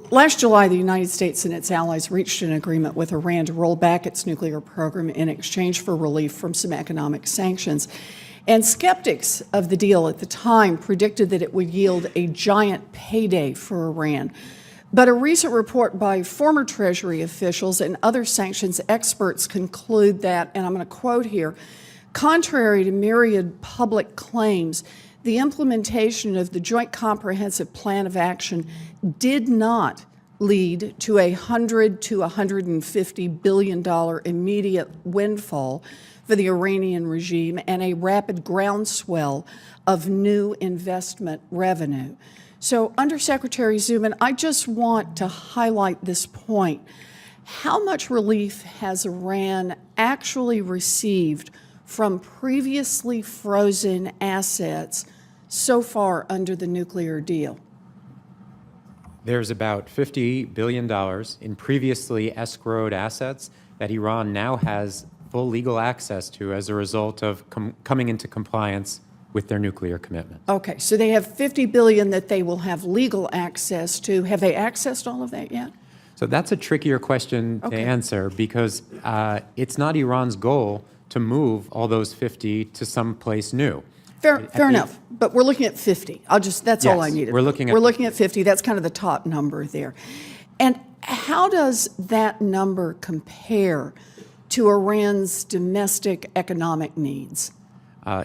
Last July, the United States and its allies reached an agreement with Iran to roll back its nuclear program in exchange for relief from some economic sanctions. And skeptics of the deal at the time predicted that it would yield a giant payday for Iran. But a recent report by former Treasury officials and other sanctions experts conclude that, and I'm going to quote here, contrary to myriad public claims, the implementation of the Joint Comprehensive Plan of Action did not lead to a $100 to $150 billion immediate windfall for the Iranian regime and a rapid groundswell of new investment revenue. So, Undersecretary Zubin, I just want to highlight this point. How much relief has Iran actually received from previously frozen assets so far under the nuclear deal? There's about $50 billion in previously escrowed assets that Iran now has full legal access to as a result of coming into compliance with their nuclear commitment. Okay, so they have $50 billion that they will have legal access to. Have they accessed all of that yet? So that's a trickier question to answer because it's not Iran's goal to move all those 50 to someplace new. Fair enough, but we're looking at 50. That's all I needed. We're looking at 50. That's kind of the top number there. And how does that number compare to Iran's domestic economic needs?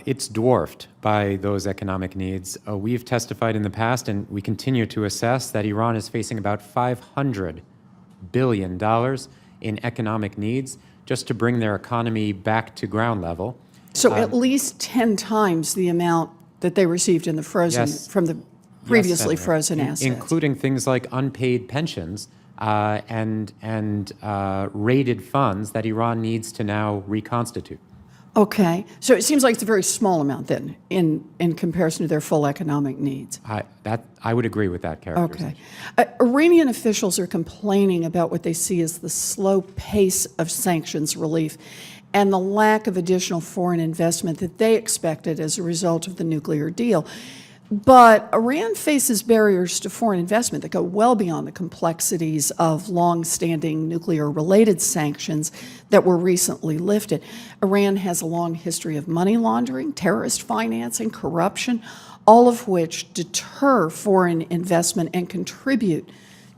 It's dwarfed by those economic needs. We've testified in the past, and we continue to assess that Iran is facing about $500 billion in economic needs just to bring their economy back to ground level. So at least 10 times the amount that they received in the frozen from the previously frozen assets, including things like unpaid pensions and raided funds that Iran needs to now reconstitute. Okay, so it seems like it's a very small amount then in comparison to their full economic needs. I would agree with that characterization. Okay. Iranian officials are complaining about what they see as the slow pace of sanctions relief and the lack of additional foreign investment that they expected as a result of the nuclear deal. But Iran faces barriers to foreign investment that go well beyond the complexities of long-standing nuclear-related sanctions that were recently lifted. Iran has a long history of money laundering, terrorist financing, corruption, all of which deter foreign investment and contribute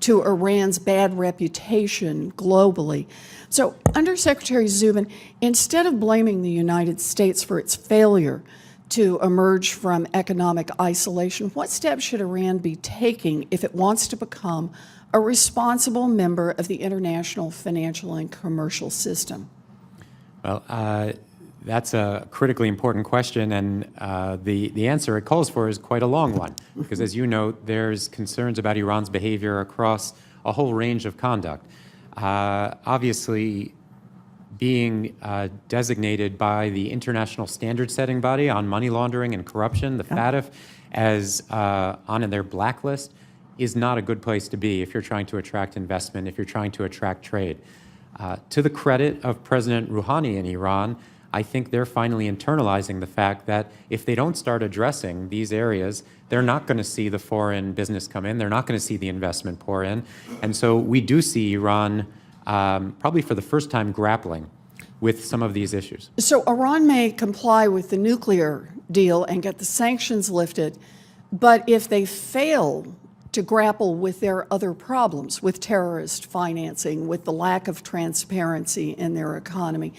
to Iran's bad reputation globally. So, Undersecretary Zubin, instead of blaming the United States for its failure to emerge from economic isolation, what steps should Iran be taking if it wants to become a responsible member of the international financial and commercial system? Well, that's a critically important question, and the answer it calls for is quite a long one, because as you know, there's concerns about Iran's behavior across a whole range of conduct. Obviously, being designated by the international standard-setting body on money laundering and corruption, the FATF, as on their blacklist is not a good place to be if you're trying to attract investment, if you're trying to attract trade. To the credit of President Rouhani in Iran, I think they're finally internalizing the fact that if they don't start addressing these areas, they're not going to see the foreign business come in, they're not going to see the investment pour in. And so we do see Iran probably for the first time grappling with some of these issues. So Iran may comply with the nuclear deal and get the sanctions lifted, but if they fail to grapple with their other problems, with terrorist financing, with the lack of transparency in their economy,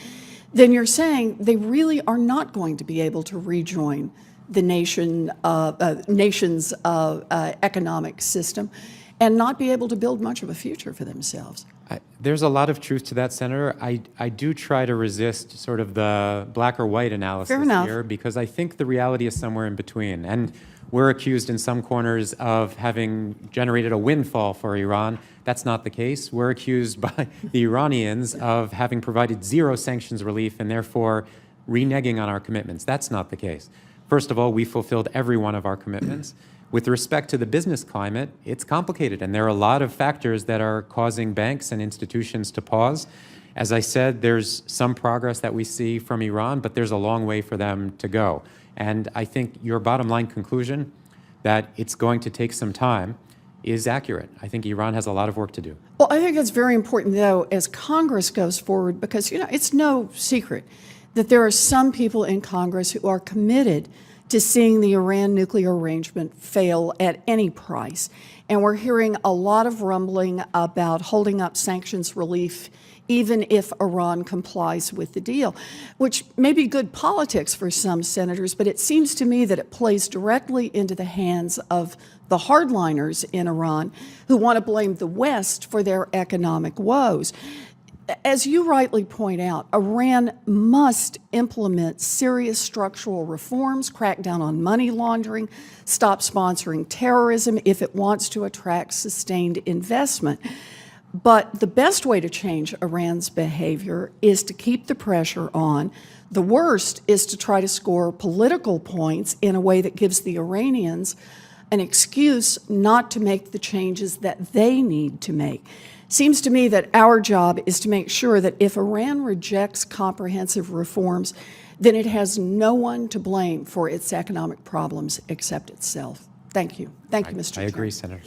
then you're saying they really are not going to be able to rejoin the nation's economic system and not be able to build much of a future for themselves. There's a lot of truth to that, Senator. I do try to resist sort of the black or white analysis here, because I think the reality is somewhere in between. And we're accused in some corners of having generated a windfall for Iran. That's not the case. We're accused by the Iranians of having provided zero sanctions relief and therefore reneging on our commitments. That's not the case. First of all, we fulfilled every one of our commitments. With respect to the business climate, it's complicated, and there are a lot of factors that are causing banks and institutions to pause. As I said, there's some progress that we see from Iran, but there's a long way for them to go. And I think your bottom line conclusion that it's going to take some time is accurate. I think Iran has a lot of work to do. Well, I think it's very important, though, as Congress goes forward, because, it's no secret that there are some people in Congress who are committed to seeing the Iran nuclear arrangement fail at any price. And we're hearing a lot of rumbling about holding up sanctions relief even if Iran complies with the deal, which may be good politics for some senators, but it seems to me that it plays directly into the hands of the hardliners in Iran who want to blame the West for their economic woes. As you rightly point out, Iran must implement serious structural reforms, crack down on money laundering, stop sponsoring terrorism if it wants to attract sustained investment. But the best way to change Iran's behavior is to keep the pressure on. The worst is to try to score political points in a way that gives the Iranians an excuse not to make the changes that they need to make. Seems to me that our job is to make sure that if Iran rejects comprehensive reforms, then it has no one to blame for its economic problems except itself. Thank you. Thank you, Mr. Chairman. I agree, Senator.